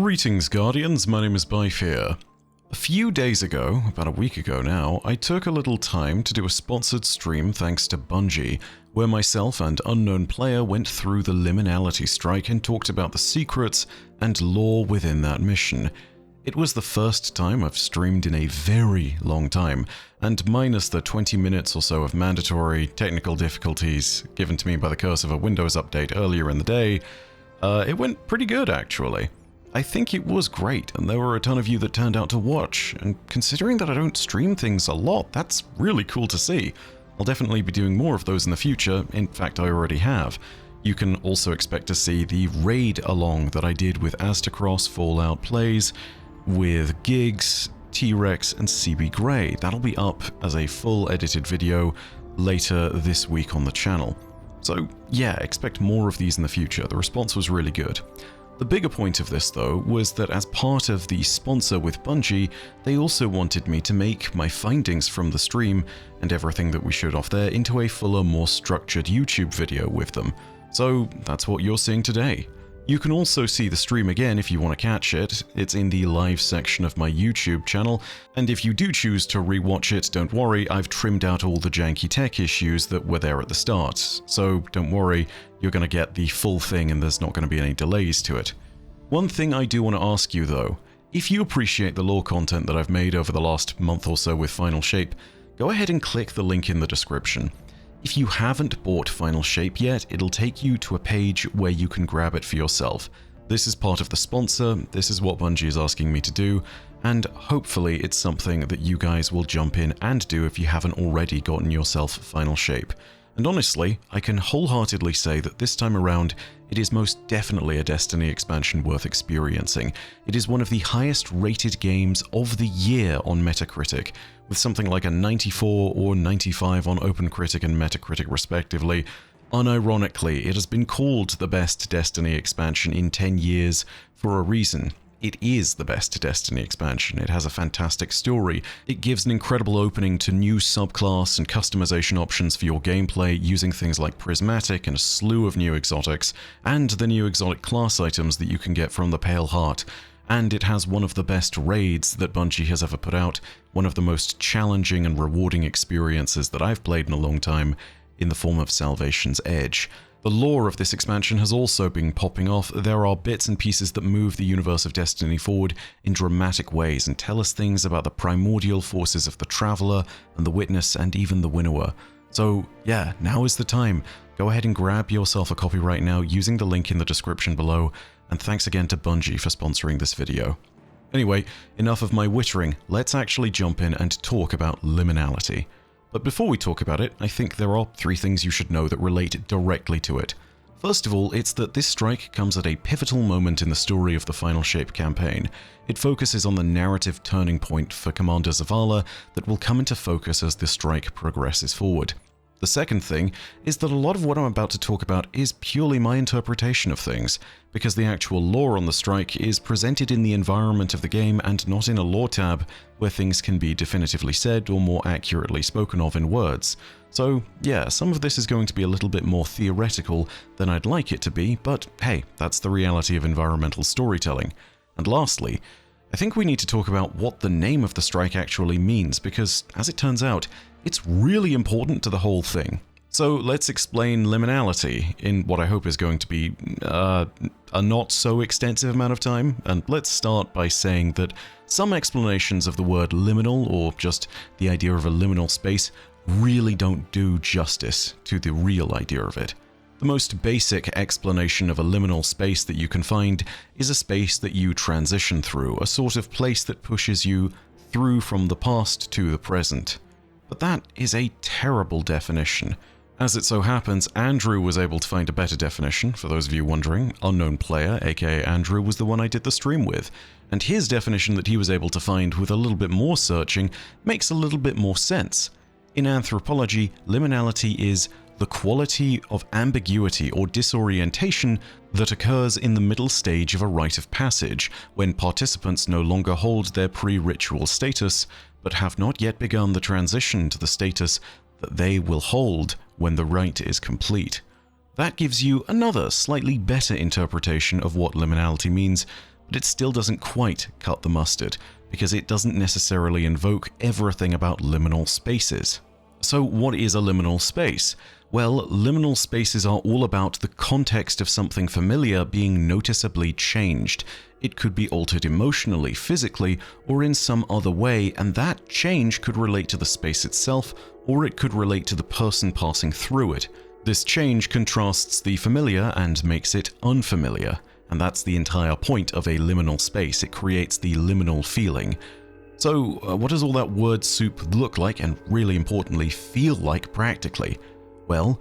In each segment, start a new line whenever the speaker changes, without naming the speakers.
Greetings, Guardians, my name is Bife here. A few days ago, about a week ago now, I took a little time to do a sponsored stream thanks to Bungie, where myself and Unknown Player went through the Liminality Strike and talked about the secrets and lore within that mission. It was the first time I've streamed in a very long time, and minus the 20 minutes or so of mandatory technical difficulties given to me by the curse of a Windows update earlier in the day, it went pretty good actually. I think it was great, and there were a ton of you that turned out to watch, and considering that I don't stream things a lot, that's really cool to see. I'll definitely be doing more of those in the future, in fact I already have. You can also expect to see the raid along that I did with Aztecross Fallout Plays, with Giggs, T-Rex and CB Grey. That'll be up as a full edited video later this week on the channel. So yeah, expect more of these in the future, the response was really good. The bigger point of this, though, was that as part of the sponsor with Bungie, they also wanted me to make my findings from the stream and everything that we showed off there into a fuller, more structured YouTube video with them. So that's what you're seeing today. You can also see the stream again if you want to catch it. It's in the live section of my YouTube channel, and if you do choose to rewatch it, don't worry, I've trimmed out all the janky tech issues that were there at the start. So don't worry, you're going to get the full thing and there's not going to be any delays to it. One thing I do want to ask you though, if you appreciate the lore content that I've made over the last month or so with Final Shape, go ahead and click the link in the description. If you haven't bought Final Shape yet, it'll take you to a page where you can grab it for yourself. This is part of the sponsor, this is what Bungie is asking me to do, and hopefully it's something that you guys will jump in and do if you haven't already gotten yourself Final Shape. And honestly, I can wholeheartedly say that this time around, it is most definitely a Destiny expansion worth experiencing. It is one of the highest rated games of the year on Metacritic, with something like a 94 or 95 on OpenCritic and Metacritic respectively. Unironically, it has been called the best Destiny expansion in 10 years for a reason. It is the best Destiny expansion. It has a fantastic story. It gives an incredible opening to new subclass and customization options for your gameplay using things like Prismatic and a slew of new exotics, and the new exotic class items that you can get from the Pale Heart. And it has one of the best raids that Bungie has ever put out, one of the most challenging and rewarding experiences that I've played in a long time, in the form of Salvation's Edge. The lore of this expansion has also been popping off. There are bits and pieces that move the universe of Destiny forward in dramatic ways and tell us things about the primordial forces of the Traveler and the Witness and even the Winnower. So yeah, now is the time. Go ahead and grab yourself a copy right now using the link in the description below, and thanks again to Bungie for sponsoring this video. Anyway, enough of my wittering, let's actually jump in and talk about Liminality. But before we talk about it, I think there are 3 things you should know that relate directly to it. First of all, it's that this strike comes at a pivotal moment in the story of the Final Shape campaign. It focuses on the narrative turning point for Commander Zavala that will come into focus as the strike progresses forward. The second thing is that a lot of what I'm about to talk about is purely my interpretation of things, because the actual lore on the strike is presented in the environment of the game and not in a lore tab where things can be definitively said or more accurately spoken of in words. So yeah, some of this is going to be a little bit more theoretical than I'd like it to be, but hey, that's the reality of environmental storytelling. And lastly, I think we need to talk about what the name of the strike actually means, because as it turns out, it's really important to the whole thing. So let's explain liminality in what I hope is going to be a not so extensive amount of time, and let's start by saying that some explanations of the word liminal, or just the idea of a liminal space, really don't do justice to the real idea of it. The most basic explanation of a liminal space that you can find is a space that you transition through, a sort of place that pushes you through from the past to the present. But that is a terrible definition. As it so happens, Andrew was able to find a better definition. For those of you wondering, Unknown Player, aka Andrew, was the one I did the stream with, and his definition that he was able to find with a little bit more searching makes a little bit more sense. In anthropology, liminality is the quality of ambiguity or disorientation that occurs in the middle stage of a rite of passage, when participants no longer hold their pre-ritual status, but have not yet begun the transition to the status that they will hold when the rite is complete. That gives you another, slightly better interpretation of what liminality means, but it still doesn't quite cut the mustard, because it doesn't necessarily invoke everything about liminal spaces. So what is a liminal space? Well, liminal spaces are all about the context of something familiar being noticeably changed. It could be altered emotionally, physically, or in some other way, and that change could relate to the space itself, or it could relate to the person passing through it. This change contrasts the familiar and makes it unfamiliar, and that's the entire point of a liminal space. It creates the liminal feeling. So, what does all that word soup look like and, really importantly, feel like practically? Well,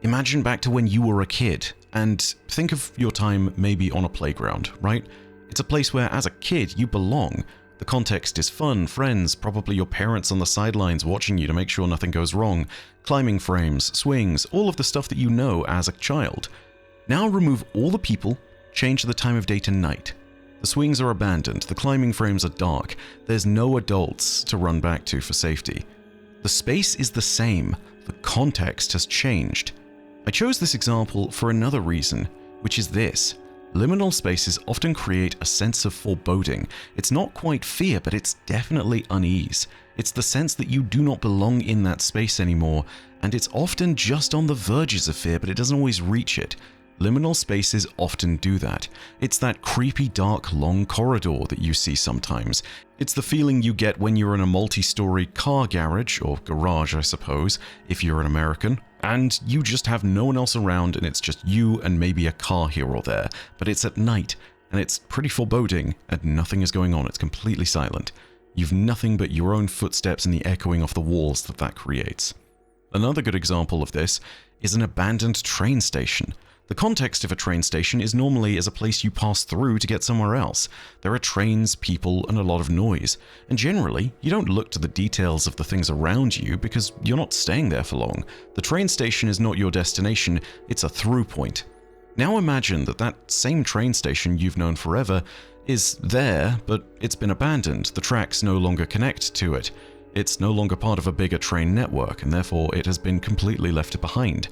imagine back to when you were a kid, and think of your time maybe on a playground, right? It's a place where, as a kid, you belong. The context is fun, friends, probably your parents on the sidelines watching you to make sure nothing goes wrong, climbing frames, swings, all of the stuff that you know as a child. Now remove all the people, change the time of day to night. The swings are abandoned, the climbing frames are dark, there's no adults to run back to for safety. The space is the same, the context has changed. I chose this example for another reason, which is this. Liminal spaces often create a sense of foreboding. It's not quite fear, but it's definitely unease. It's the sense that you do not belong in that space anymore, and it's often just on the verges of fear, but it doesn't always reach it. Liminal spaces often do that. It's that creepy, dark, long corridor that you see sometimes. It's the feeling you get when you're in a multi-story car garage, or garage I suppose, if you're an American, and you just have no one else around and it's just you and maybe a car here or there, but it's at night, and it's pretty foreboding, and nothing is going on, it's completely silent. You've nothing but your own footsteps and the echoing off the walls that creates. Another good example of this is an abandoned train station. The context of a train station is normally as a place you pass through to get somewhere else. There are trains, people, and a lot of noise. And generally, you don't look to the details of the things around you because you're not staying there for long. The train station is not your destination, it's a through point. Now imagine that same train station you've known forever is there, but it's been abandoned. The tracks no longer connect to it. It's no longer part of a bigger train network, and therefore it has been completely left behind.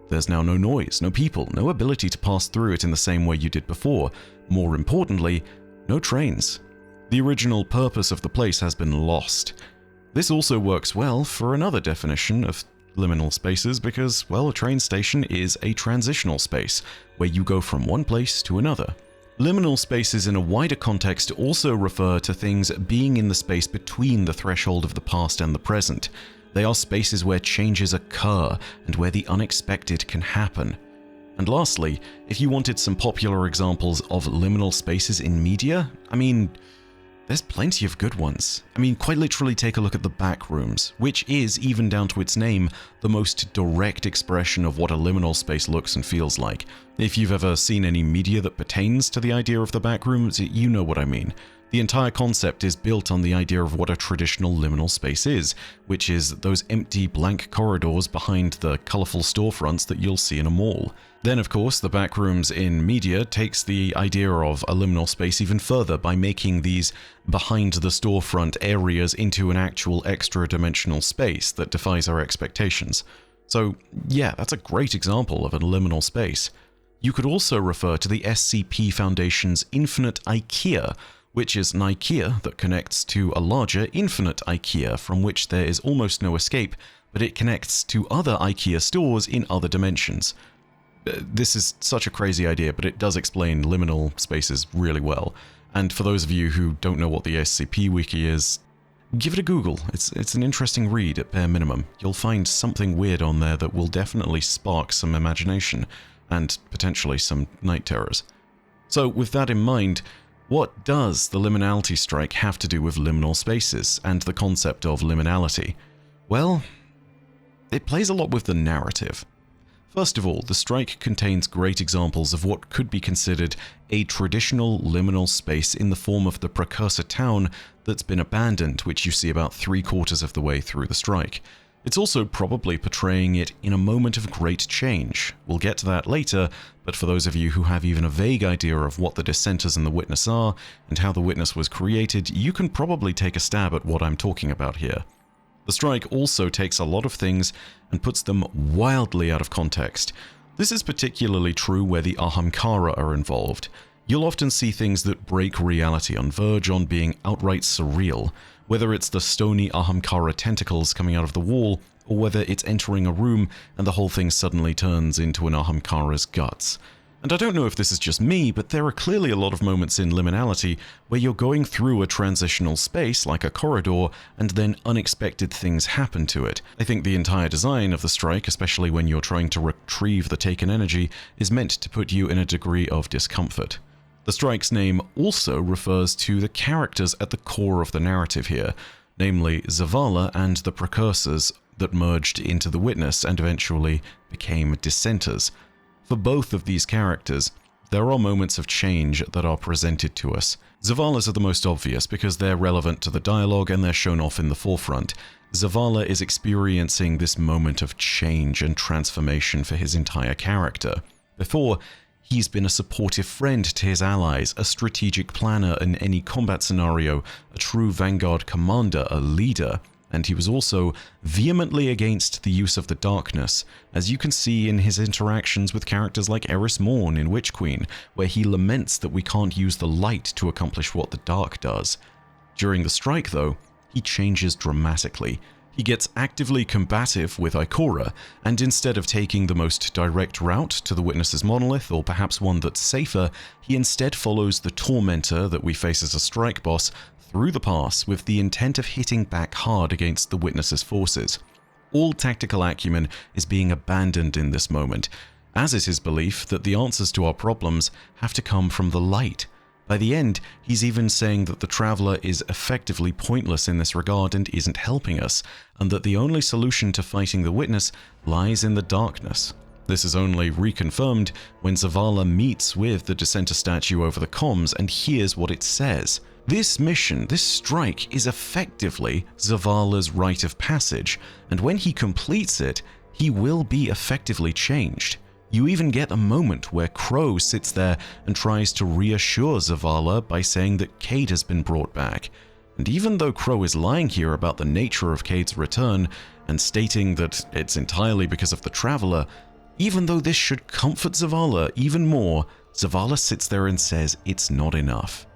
There's now no noise, no people, no ability to pass through it in the same way you did before. More importantly, no trains. The original purpose of the place has been lost. This also works well for another definition of liminal spaces because, well, a train station is a transitional space where you go from one place to another. Liminal spaces in a wider context also refer to things being in the space between the threshold of the past and the present. They are spaces where changes occur and where the unexpected can happen. And lastly, if you wanted some popular examples of liminal spaces in media, there's plenty of good ones. Quite literally take a look at the Backrooms, which is, even down to its name, the most direct expression of what a liminal space looks and feels like. If you've ever seen any media that pertains to the idea of the Backrooms, you know what I mean. The entire concept is built on the idea of what a traditional liminal space is, which is those empty, blank corridors behind the colourful storefronts that you'll see in a mall. Then, of course, the Backrooms in media takes the idea of a liminal space even further by making these behind-the-storefront areas into an actual extra-dimensional space that defies our expectations. So, yeah, that's a great example of a liminal space. You could also refer to the SCP Foundation's Infinite IKEA, which is an IKEA that connects to a larger infinite IKEA from which there is almost no escape, but it connects to other IKEA stores in other dimensions. This is such a crazy idea, but it does explain liminal spaces really well. And for those of you who don't know what the SCP Wiki is, give it a Google. It's an interesting read at bare minimum. You'll find something weird on there that will definitely spark some imagination, and potentially some night terrors. So with that in mind, what does the liminality strike have to do with liminal spaces and the concept of liminality? Well, it plays a lot with the narrative. First of all, the strike contains great examples of what could be considered a traditional liminal space in the form of the precursor town that's been abandoned, which you see about 3/4 of the way through the strike. It's also probably portraying it in a moment of great change. We'll get to that later, but for those of you who have even a vague idea of what the dissenters and the witness are, and how the witness was created, you can probably take a stab at what I'm talking about here. The strike also takes a lot of things and puts them wildly out of context. This is particularly true where the Ahamkara are involved. You'll often see things that break reality on verge on being outright surreal, whether it's the stony Ahamkara tentacles coming out of the wall, or whether it's entering a room and the whole thing suddenly turns into an Ahamkara's guts. And I don't know if this is just me, but there are clearly a lot of moments in Liminality where you're going through a transitional space like a corridor and then unexpected things happen to it. I think the entire design of the strike, especially when you're trying to retrieve the taken energy, is meant to put you in a degree of discomfort. The strike's name also refers to the characters at the core of the narrative here, namely Zavala and the precursors that merged into the Witness and eventually became dissenters. For both of these characters, there are moments of change that are presented to us. Zavala's are the most obvious because they're relevant to the dialogue and they're shown off in the forefront. Zavala is experiencing this moment of change and transformation for his entire character. Before, he's been a supportive friend to his allies, a strategic planner in any combat scenario, a true vanguard commander, a leader. And he was also vehemently against the use of the darkness, as you can see in his interactions with characters like Eris Morn in Witch Queen, where he laments that we can't use the light to accomplish what the dark does. During the strike, though, he changes dramatically. He gets actively combative with Ikora, and instead of taking the most direct route to the Witness's monolith, or perhaps one that's safer, he instead follows the Tormentor that we face as a strike boss through the pass with the intent of hitting back hard against the Witness's forces. All tactical acumen is being abandoned in this moment, as is his belief that the answers to our problems have to come from the light. By the end, he's even saying that the Traveler is effectively pointless in this regard and isn't helping us, and that the only solution to fighting the Witness lies in the darkness. This is only reconfirmed when Zavala meets with the Dissenter statue over the comms and hears what it says. This mission, this strike, is effectively Zavala's rite of passage, and when he completes it, he will be effectively changed. You even get a moment where Crow sits there and tries to reassure Zavala by saying that Cayde has been brought back. And even though Crow is lying here about the nature of Cayde's return and stating that it's entirely because of the Traveler, even though this should comfort Zavala even more, Zavala sits there and says it's not enough.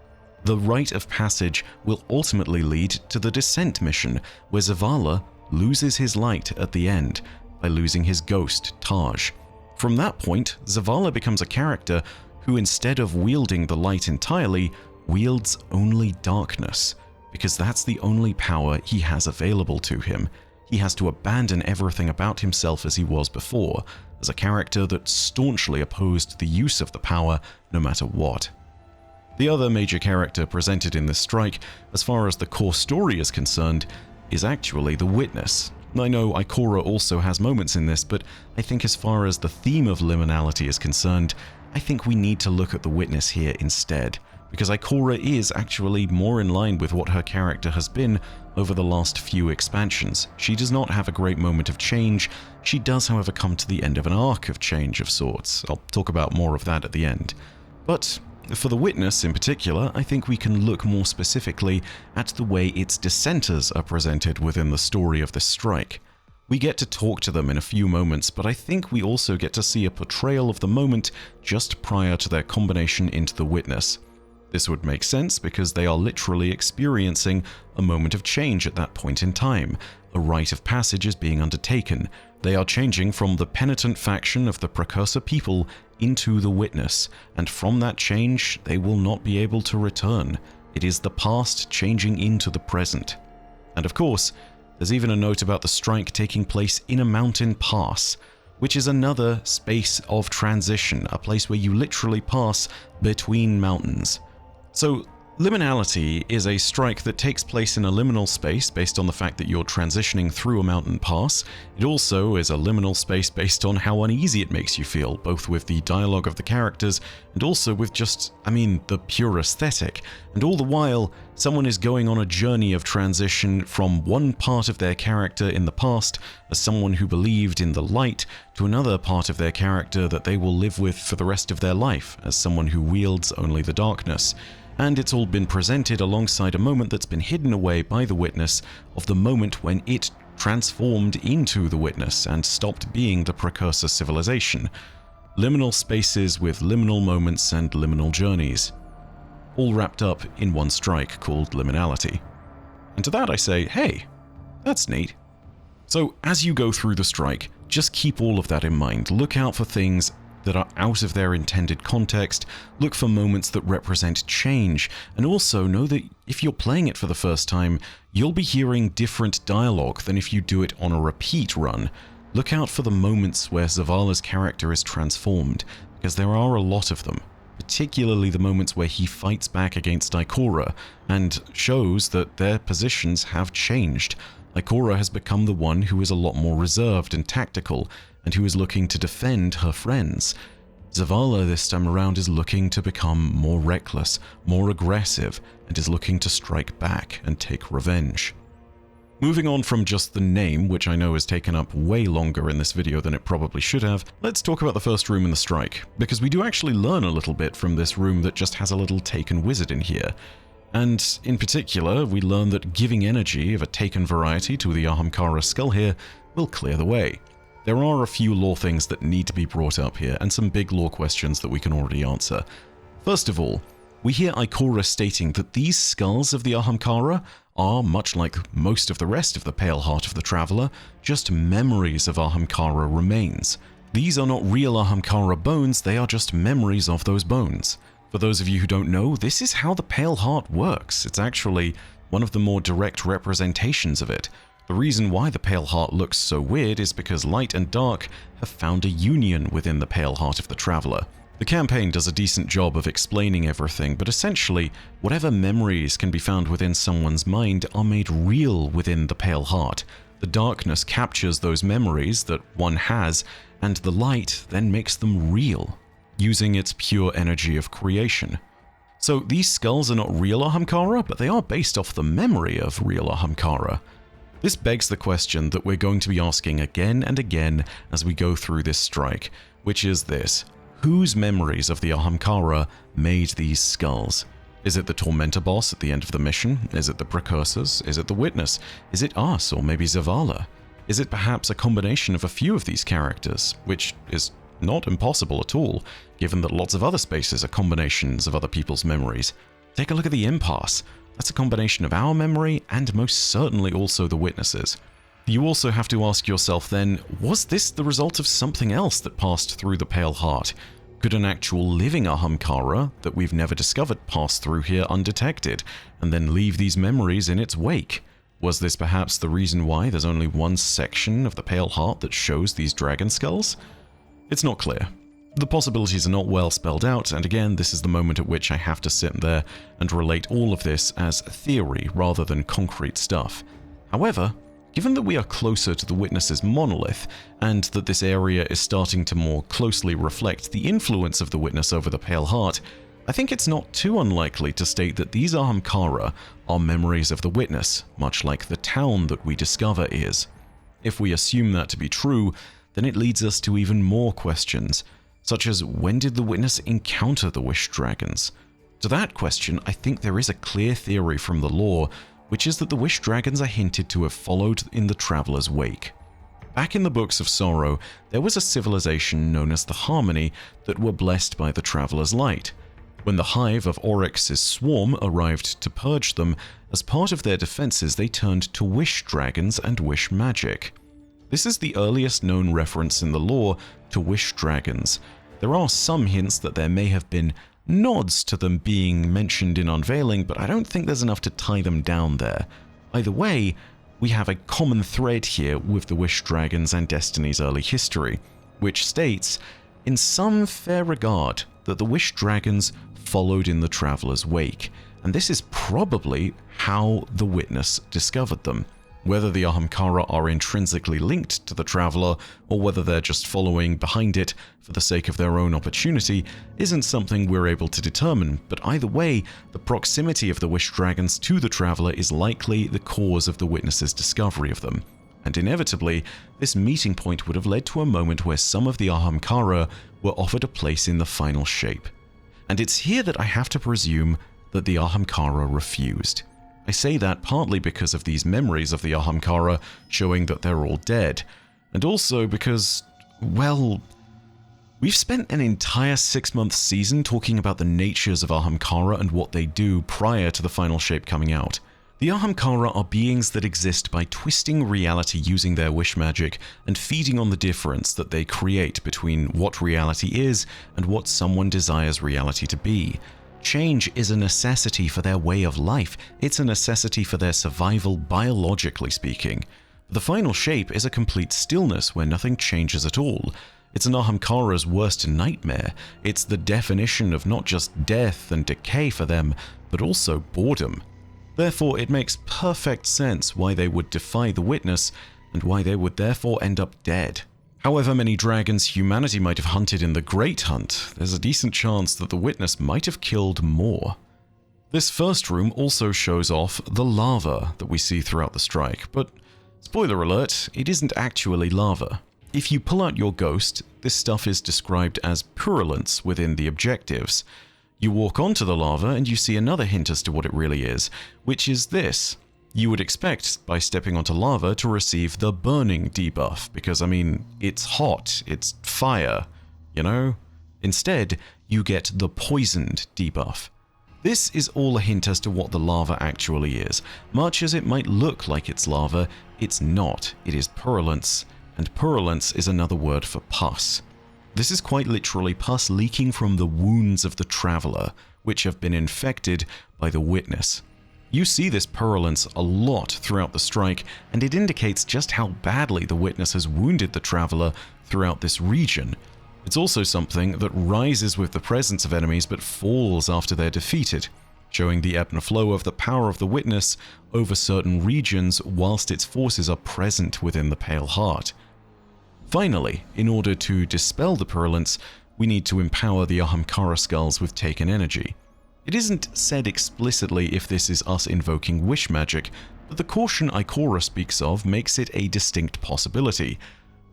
The rite of passage will ultimately lead to the Descent mission, where Zavala loses his light at the end by losing his ghost, Taj. From that point, Zavala becomes a character who, instead of wielding the light entirely, wields only darkness, because that's the only power he has available to him. He has to abandon everything about himself as he was before, as a character that staunchly opposed the use of the power no matter what. The other major character presented in this strike, as far as the core story is concerned, is actually the Witness. I know Ikora also has moments in this, but I think as far as the theme of Liminality is concerned, I think we need to look at the Witness here instead, because Ikora is actually more in line with what her character has been over the last few expansions. She does not have a great moment of change. She does, however, come to the end of an arc of change of sorts. I'll talk about more of that at the end. But for the Witness in particular, I think we can look more specifically at the way its dissenters are presented within the story of this strike. We get to talk to them in a few moments, but I think we also get to see a portrayal of the moment just prior to their combination into the Witness. This would make sense because they are literally experiencing a moment of change at that point in time. A rite of passage is being undertaken. They are changing from the penitent faction of the Precursor people into the Witness, and from that change, they will not be able to return. It is the past changing into the present. And of course, there's even a note about the strike taking place in a mountain pass, which is another space of transition, a place where you literally pass between mountains. So, Liminality is a strike that takes place in a liminal space based on the fact that you're transitioning through a mountain pass. It also is a liminal space based on how uneasy it makes you feel, both with the dialogue of the characters and also with just, the pure aesthetic. And all the while, someone is going on a journey of transition from one part of their character in the past as someone who believed in the light to another part of their character that they will live with for the rest of their life as someone who wields only the darkness. And it's all been presented alongside a moment that's been hidden away by the Witness of the moment when it transformed into the Witness and stopped being the Precursor civilization. Liminal spaces with liminal moments and liminal journeys, all wrapped up in one strike called liminality. And to that I say, hey, that's neat. So as you go through the strike, just keep all of that in mind. Look out for things that are out of their intended context, look for moments that represent change, and also know that if you're playing it for the first time, you'll be hearing different dialogue than if you do it on a repeat run. Look out for the moments where Zavala's character is transformed, because there are a lot of them, particularly the moments where he fights back against Ikora, and shows that their positions have changed. Ikora has become the one who is a lot more reserved and tactical, and who is looking to defend her friends. Zavala this time around is looking to become more reckless, more aggressive, and is looking to strike back and take revenge. Moving on from just the name, which I know has taken up way longer in this video than it probably should have, let's talk about the first room in the strike, because we do actually learn a little bit from this room that just has a little taken wizard in here. And in particular, we learn that giving energy of a taken variety to the Ahamkara skull here will clear the way. There are a few lore things that need to be brought up here, and some big lore questions that we can already answer. First of all, we hear Ikora stating that these skulls of the Ahamkara are, much like most of the rest of the Pale Heart of the Traveler, just memories of Ahamkara remains. These are not real Ahamkara bones, they are just memories of those bones. For those of you who don't know, this is how the Pale Heart works. It's actually one of the more direct representations of it. The reason why the Pale Heart looks so weird is because light and dark have found a union within the Pale Heart of the Traveler. The campaign does a decent job of explaining everything, but essentially, whatever memories can be found within someone's mind are made real within the Pale Heart. The darkness captures those memories that one has, and the light then makes them real, using its pure energy of creation. So these skulls are not real Ahamkara, but they are based off the memory of real Ahamkara. This begs the question that we're going to be asking again and again as we go through this strike, which is this: whose memories of the Ahamkara made these skulls? Is it the Tormentor boss at the end of the mission? Is it the Precursors? Is it the Witness? Is it us, or maybe Zavala? Is it perhaps a combination of a few of these characters, which is not impossible at all, given that lots of other spaces are combinations of other people's memories? Take a look at the Impasse. That's a combination of our memory and most certainly also the Witnesses. You also have to ask yourself then, was this the result of something else that passed through the Pale Heart? Could an actual living Ahamkara that we've never discovered pass through here undetected, and then leave these memories in its wake? Was this perhaps the reason why there's only one section of the Pale Heart that shows these dragon skulls? It's not clear. The possibilities are not well spelled out, and again, this is the moment at which I have to sit there and relate all of this as theory rather than concrete stuff. However, given that we are closer to the Witness's monolith, and that this area is starting to more closely reflect the influence of the Witness over the Pale Heart, I think it's not too unlikely to state that these Ahamkara are memories of the Witness, much like the town that we discover is. If we assume that to be true, then it leads us to even more questions, such as when did the Witness encounter the Wish Dragons? To that question, I think there is a clear theory from the lore, which is that the Wish Dragons are hinted to have followed in the Traveler's wake. Back in the Books of Sorrow, there was a civilization known as the Harmony that were blessed by the Traveler's light. When the hive of Oryx's swarm arrived to purge them, as part of their defenses they turned to Wish Dragons and Wish Magic. This is the earliest known reference in the lore to Wish Dragons. There are some hints that there may have been nods to them being mentioned in Unveiling, but I don't think there's enough to tie them down there. Either way, we have a common thread here with the Wish Dragons and Destiny's early history, which states, in some fair regard, that the Wish Dragons followed in the Traveler's wake, and this is probably how the Witness discovered them. Whether the Ahamkara are intrinsically linked to the Traveler, or whether they're just following behind it for the sake of their own opportunity, isn't something we're able to determine, but either way, the proximity of the Wish Dragons to the Traveler is likely the cause of the Witness's discovery of them. And inevitably, this meeting point would have led to a moment where some of the Ahamkara were offered a place in the final shape. And it's here that I have to presume that the Ahamkara refused. I say that partly because of these memories of the Ahamkara showing that they're all dead, and also because, well, We've spent an entire 6-month season talking about the natures of Ahamkara and what they do prior to the final shape coming out. The Ahamkara are beings that exist by twisting reality using their wish magic and feeding on the difference that they create between what reality is and what someone desires reality to be. Change is a necessity for their way of life. It's a necessity for their survival, biologically speaking. The final shape is a complete stillness where nothing changes at all. It's an Ahamkara's worst nightmare. It's the definition of not just death and decay for them, but also boredom. Therefore, it makes perfect sense why they would defy the witness, and why they would therefore end up dead. However many dragons humanity might have hunted in the Great Hunt, there's a decent chance that the witness might have killed more. This first room also shows off the lava that we see throughout the strike, but spoiler alert, it isn't actually lava. If you pull out your ghost, this stuff is described as purulence within the objectives. You walk onto the lava and you see another hint as to what it really is, which is this. You would expect, by stepping onto lava, to receive the burning debuff, because, I mean, it's hot, it's fire, you know? Instead, you get the poisoned debuff. This is all a hint as to what the lava actually is. Much as it might look like it's lava, it's not. It is purulence, and purulence is another word for pus. This is quite literally pus leaking from the wounds of the traveler, which have been infected by the witness. You see this purulence a lot throughout the strike, and it indicates just how badly the witness has wounded the traveler throughout this region. It's also something that rises with the presence of enemies but falls after they're defeated, showing the ebb and flow of the power of the witness over certain regions whilst its forces are present within the Pale Heart. Finally, in order to dispel the purulence, we need to empower the Ahamkara skulls with taken energy. It isn't said explicitly if this is us invoking wish magic, but the caution Ikora speaks of makes it a distinct possibility.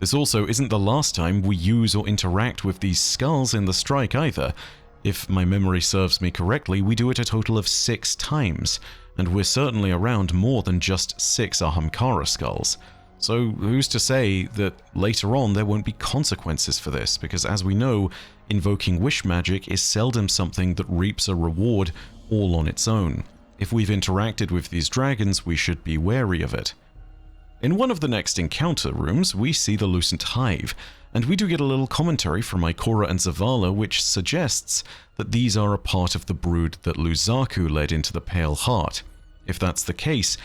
This also isn't the last time we use or interact with these skulls in the strike either. If my memory serves me correctly, we do it a total of 6 times, and we're certainly around more than just 6 Ahamkara skulls. So who's to say that later on there won't be consequences for this, because as we know, invoking wish magic is seldom something that reaps a reward all on its own. If we've interacted with these dragons, we should be wary of it. In one of the next encounter rooms, we see the Lucent Hive, and we do get a little commentary from Ikora and Zavala which suggests that these are a part of the brood that Luzaku led into the Pale Heart. If that's the case,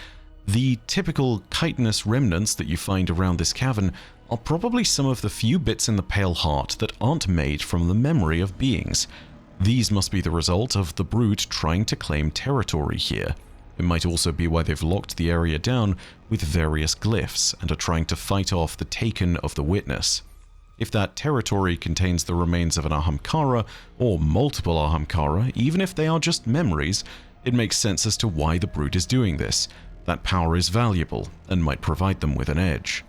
the typical chitinous remnants that you find around this cavern are probably some of the few bits in the Pale Heart that aren't made from the memory of beings. These must be the result of the brood trying to claim territory here. It might also be why they've locked the area down with various glyphs and are trying to fight off the taken of the witness. If that territory contains the remains of an Ahamkara, or multiple Ahamkara, even if they are just memories, it makes sense as to why the brood is doing this. That power is valuable and might provide them with an edge.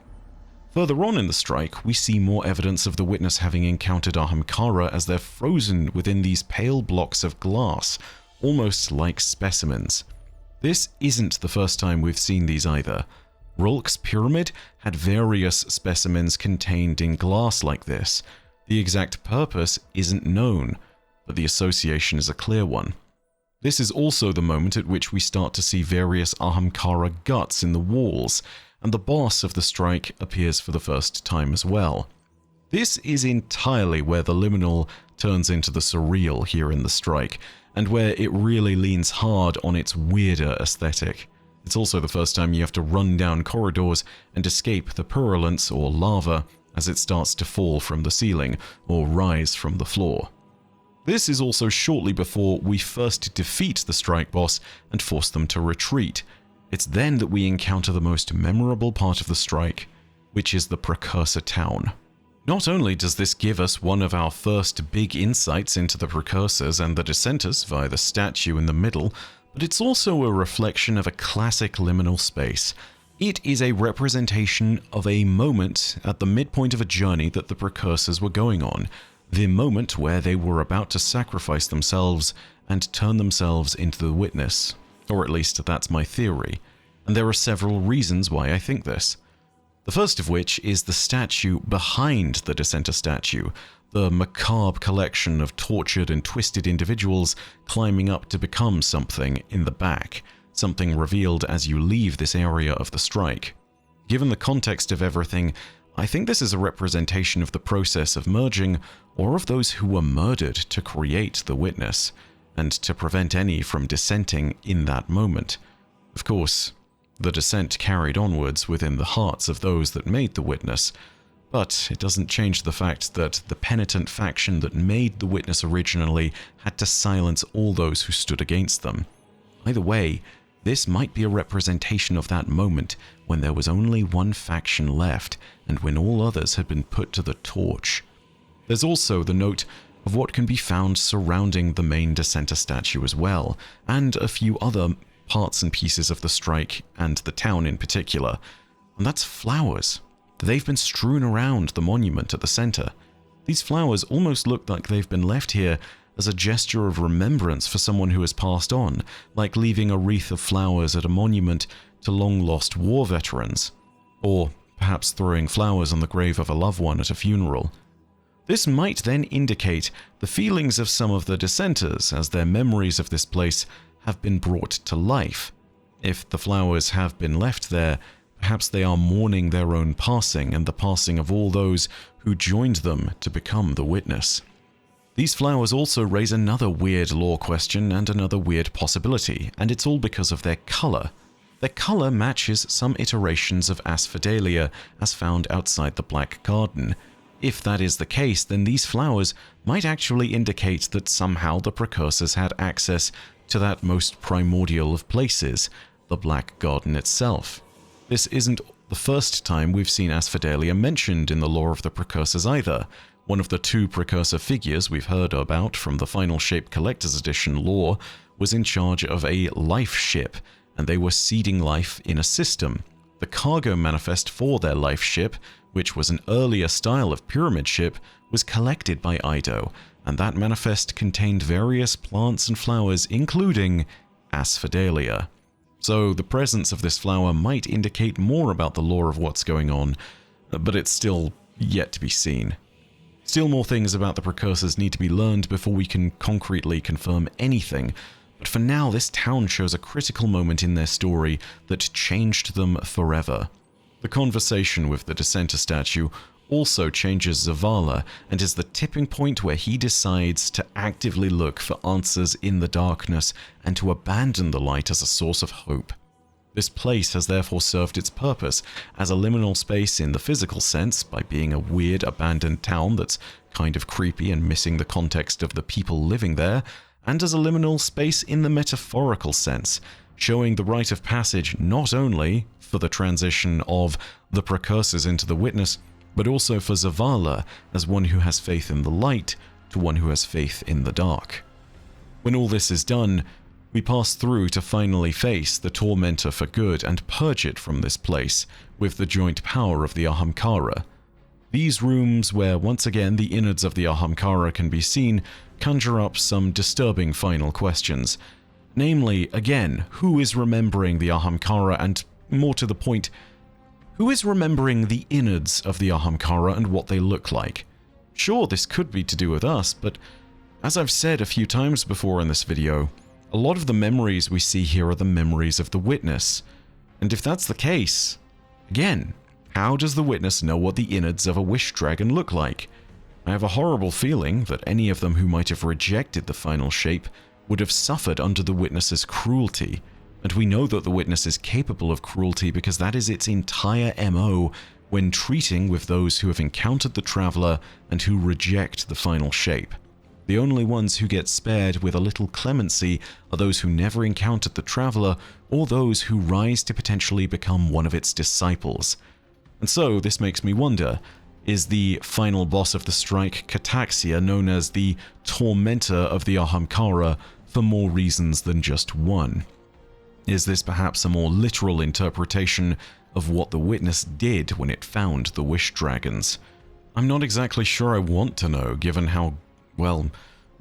Further on in the strike, we see more evidence of the witness having encountered Ahamkara as they're frozen within these pale blocks of glass, almost like specimens. This isn't the first time we've seen these either. Rulk's pyramid had various specimens contained in glass like this. The exact purpose isn't known, but the association is a clear one. This is also the moment at which we start to see various Ahamkara guts in the walls, and the boss of the strike appears for the first time as well. This is entirely where the liminal turns into the surreal here in the strike, and where it really leans hard on its weirder aesthetic. It's also the first time you have to run down corridors and escape the purulence or lava as it starts to fall from the ceiling or rise from the floor. This is also shortly before we first defeat the strike boss and force them to retreat. It's then that we encounter the most memorable part of the strike, which is the Precursor Town. Not only does this give us one of our first big insights into the Precursors and the Dissenters via the statue in the middle, but it's also a reflection of a classic liminal space. It is a representation of a moment at the midpoint of a journey that the Precursors were going on, the moment where they were about to sacrifice themselves and turn themselves into the witness. Or at least that's my theory, and there are several reasons why I think this. The first of which is the statue behind the Dissenter statue. the macabre collection of tortured and twisted individuals climbing up to become something in the back, something revealed as you leave this area of the strike. Given the context of everything, I think this is a representation of the process of merging, or of those who were murdered to create the witness, and to prevent any from dissenting in that moment. Of course, the dissent carried onwards within the hearts of those that made the witness, but it doesn't change the fact that the penitent faction that made the witness originally had to silence all those who stood against them. Either way, this might be a representation of that moment when there was only one faction left and when all others had been put to the torch. There's also the note of what can be found surrounding the main dissenter statue as well, and a few other parts and pieces of the strike and the town in particular, and that's flowers. They've been strewn around the monument at the center. These flowers almost look like they've been left here as a gesture of remembrance for someone who has passed on, like leaving a wreath of flowers at a monument to long-lost war veterans, or perhaps throwing flowers on the grave of a loved one at a funeral. This might then indicate the feelings of some of the dissenters as their memories of this place have been brought to life. If the flowers have been left there, perhaps they are mourning their own passing and the passing of all those who joined them to become the witness. These flowers also raise another weird lore question and another weird possibility, and it's all because of their color. Their color matches some iterations of Asphodelia as found outside the Black Garden. If that is the case, then these flowers might actually indicate that somehow the precursors had access to that most primordial of places, the Black Garden itself. This isn't the first time we've seen Asphodelia mentioned in the lore of the precursors either. One of the two precursor figures we've heard about from the Final Shape Collector's Edition lore was in charge of a life ship, and they were seeding life in a system. The cargo manifest for their life ship, which was an earlier style of pyramid ship, was collected by Eido, and that manifest contained various plants and flowers, including Asphodelia. So the presence of this flower might indicate more about the lore of what's going on, but it's still yet to be seen. Still more things about the precursors need to be learned before we can concretely confirm anything, but for now this town shows a critical moment in their story that changed them forever. The conversation with the dissenter statue also changes Zavala and is the tipping point where he decides to actively look for answers in the darkness and to abandon the light as a source of hope. This place has therefore served its purpose as a liminal space in the physical sense by being a weird abandoned town that's kind of creepy and missing the context of the people living there, and as a liminal space in the metaphorical sense, showing the rite of passage not only for the transition of the precursors into the witness, but also for Zavala as one who has faith in the light to one who has faith in the dark. When all this is done, we pass through to finally face the Tormentor for good and purge it from this place with the joint power of the Ahamkara. These rooms, where once again the innards of the Ahamkara can be seen, conjure up some disturbing final questions. Namely, again, who is remembering the Ahamkara, and more to the point, who is remembering the innards of the Ahamkara and what they look like? Sure, this could be to do with us, but as I've said a few times before in this video, a lot of the memories we see here are the memories of the witness. And if that's the case, again, how does the witness know what the innards of a wish dragon look like? I have a horrible feeling that any of them who might have rejected the final shape would have suffered under the witness's cruelty. And we know that the witness is capable of cruelty because that is its entire MO when treating with those who have encountered the Traveler and who reject the final shape. The only ones who get spared with a little clemency are those who never encountered the Traveler or those who rise to potentially become one of its disciples. And so this makes me wonder, is the final boss of the strike Cataxia known as the Tormentor of the Ahamkara for more reasons than just one? Is this perhaps a more literal interpretation of what the witness did when it found the wish dragons? I'm not exactly sure I want to know, given how, well,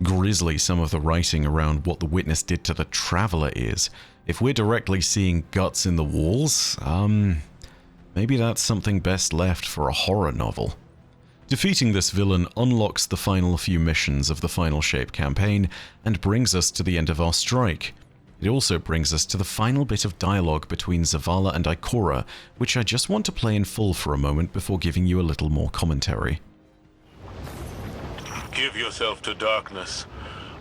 grisly some of the writing around what the witness did to the Traveler is. If we're directly seeing guts in the walls, maybe that's something best left for a horror novel. Defeating this villain unlocks the final few missions of the Final Shape campaign and brings us to the end of our strike. It also brings us to the final bit of dialogue between Zavala and Ikora, which I just want to play in full for a moment before giving you a little more commentary.
Give yourself to darkness.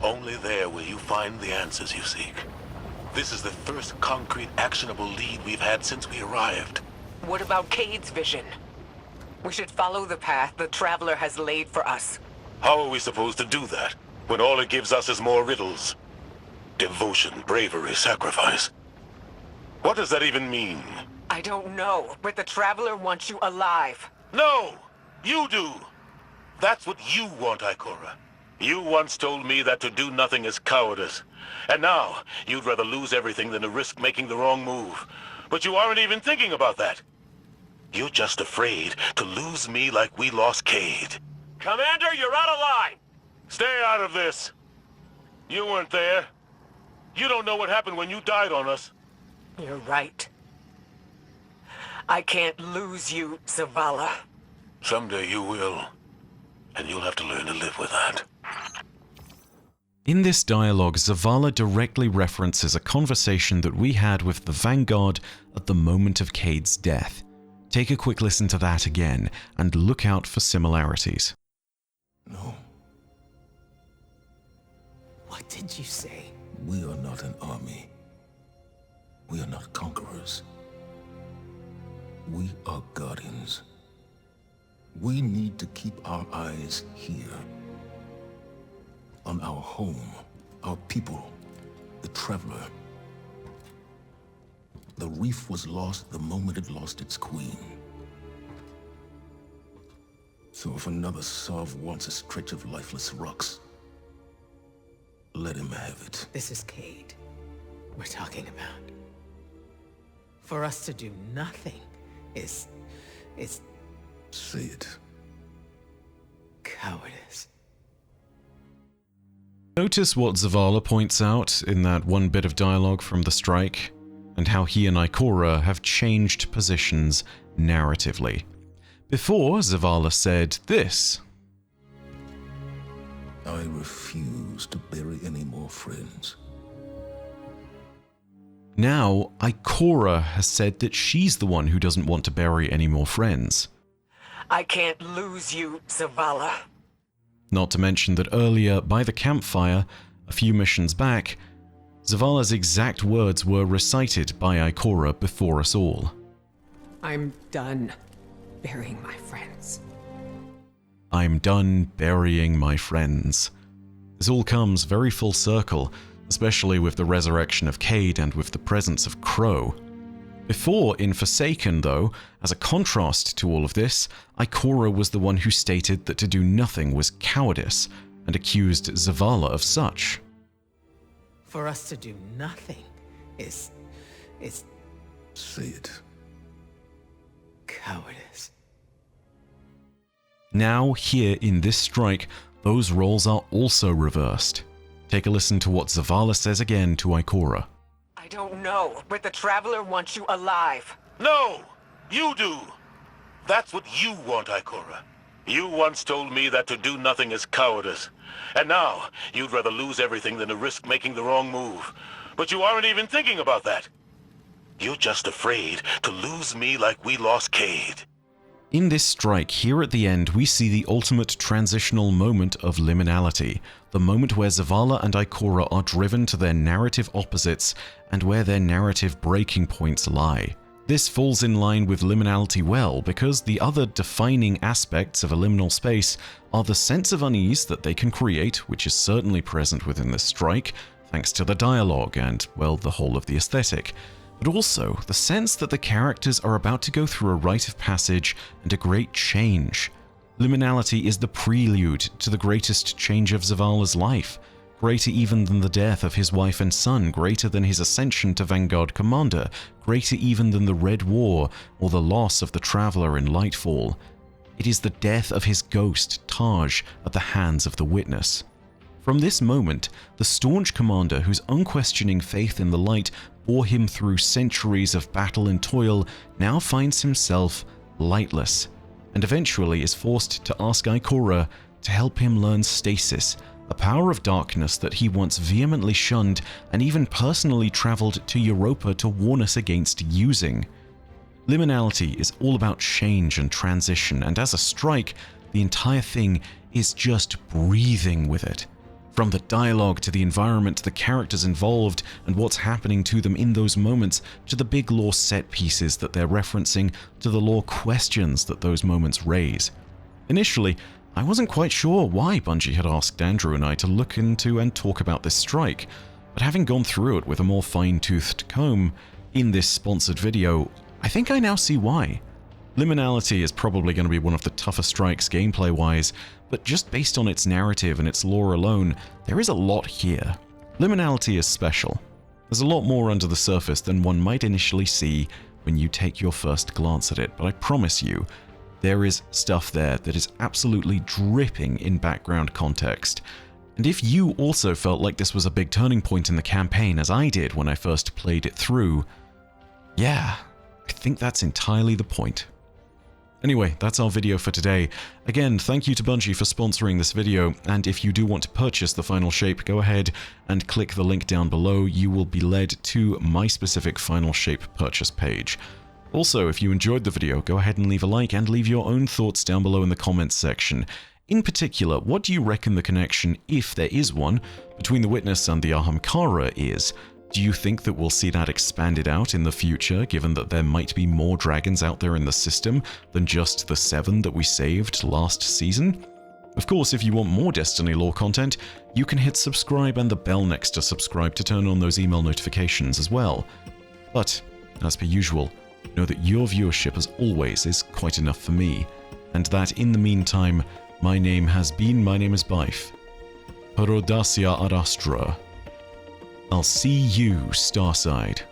Only there will you find the answers you seek. This is the first concrete, actionable lead we've had since we arrived.
What about Cade's vision? We should follow the path the Traveler has laid for us.
How are we supposed to do that, when all it gives us is more riddles? Devotion, bravery, sacrifice. What does that even mean?
I don't know, but the Traveler wants you alive.
No! You do! That's what you want, Ikora. You once told me that to do nothing is cowardice. And now, you'd rather lose everything than to risk making the wrong move. But you aren't even thinking about that. You're just afraid to lose me like we lost Cade. Commander, you're out of line! Stay out of this. You weren't there. You don't know what happened when you died on us.
You're right. I can't lose you, Zavala.
Someday you will. And you'll have to learn to live with that.
In this dialogue, Zavala directly references a conversation that we had with the Vanguard at the moment of Cade's death. Take a quick listen to that again, and look out for similarities.
No.
What did you say?
We are not an army. We are not conquerors. We are guardians. We need to keep our eyes here. On our home, our people, the Traveler. The reef was lost the moment it lost its queen. So if another Sov wants a stretch of lifeless rocks, let him have it.
This is Cade we're talking about. For us to do nothing is
Say it.
cowardice.
Notice what Zavala points out in that one bit of dialogue from the strike, and how he and Ikora have changed positions narratively. Before, Zavala said this.
I refuse to bury any more friends.
Now, Ikora has said that she's the one who doesn't want to bury any more friends.
I can't lose you, Zavala.
Not to mention that earlier, by the campfire, a few missions back, Zavala's exact words were recited by Ikora before us all.
I'm done burying my friends.
I'm done burying my friends. This all comes very full circle, especially with the resurrection of Cade and with the presence of Crow. Before, in Forsaken, though, as a contrast to all of this, Ikora was the one who stated that to do nothing was cowardice, and accused Zavala of such.
For us to do nothing is
Say it.
cowardice.
Now, here in this strike, those roles are also reversed. Take a listen to what Zavala says again to Ikora.
I don't know, but the Traveler wants you alive.
No! You do! That's what you want, Ikora. You once told me that to do nothing is cowardice. And now, you'd rather lose everything than to risk making the wrong move. But you aren't even thinking about that. You're just afraid to lose me like we lost Cade.
In this strike, here at the end, we see the ultimate transitional moment of liminality, the moment where Zavala and Ikora are driven to their narrative opposites and where their narrative breaking points lie. This falls in line with liminality well, because the other defining aspects of a liminal space are the sense of unease that they can create, which is certainly present within this strike, thanks to the dialogue and, well, the whole of the aesthetic, but also the sense that the characters are about to go through a rite of passage and a great change. Liminality is the prelude to the greatest change of Zavala's life, greater even than the death of his wife and son, greater than his ascension to Vanguard Commander, greater even than the Red War or the loss of the Traveler in Lightfall. It is the death of his ghost, Taj, at the hands of the Witness. From this moment, the staunch commander whose unquestioning faith in the light bore him through centuries of battle and toil now finds himself lightless, and eventually is forced to ask Ikora to help him learn Stasis, a power of darkness that he once vehemently shunned and even personally traveled to Europa to warn us against using. Liminality is all about change and transition, and as a strike, the entire thing is just breathing with it. From the dialogue to the environment, the characters involved, and what's happening to them in those moments, to the big lore set pieces that they're referencing, to the lore questions that those moments raise. Initially, I wasn't quite sure why Bungie had asked Andrew and I to look into and talk about this strike, but having gone through it with a more fine-toothed comb in this sponsored video, I think I now see why. Liminality is probably going to be one of the tougher strikes gameplay-wise, but just based on its narrative and its lore alone, there is a lot here. Liminality is special. There's a lot more under the surface than one might initially see when you take your first glance at it, but I promise you, there is stuff there that is absolutely dripping in background context. And if you also felt like this was a big turning point in the campaign, as I did when I first played it through, yeah, I think that's entirely the point. Anyway, that's our video for today. Again, thank you to Bungie for sponsoring this video, and if you do want to purchase the Final Shape, go ahead and click the link down below. You will be led to my specific Final Shape purchase page. Also, if you enjoyed the video, go ahead and leave a like and leave your own thoughts down below in the comments section. In particular, what do you reckon the connection, if there is one, between the Witness and the Ahamkara is? Do you think that we'll see that expanded out in the future, given that there might be more dragons out there in the system than just the 7 that we saved last season? Of course, if you want more Destiny lore content, you can hit subscribe and the bell next to subscribe to turn on those email notifications as well. But, as per usual, know that your viewership, as always, is quite enough for me, and that in the meantime, my name is Byf. Perodacia ad Astra. I'll see you, Starside.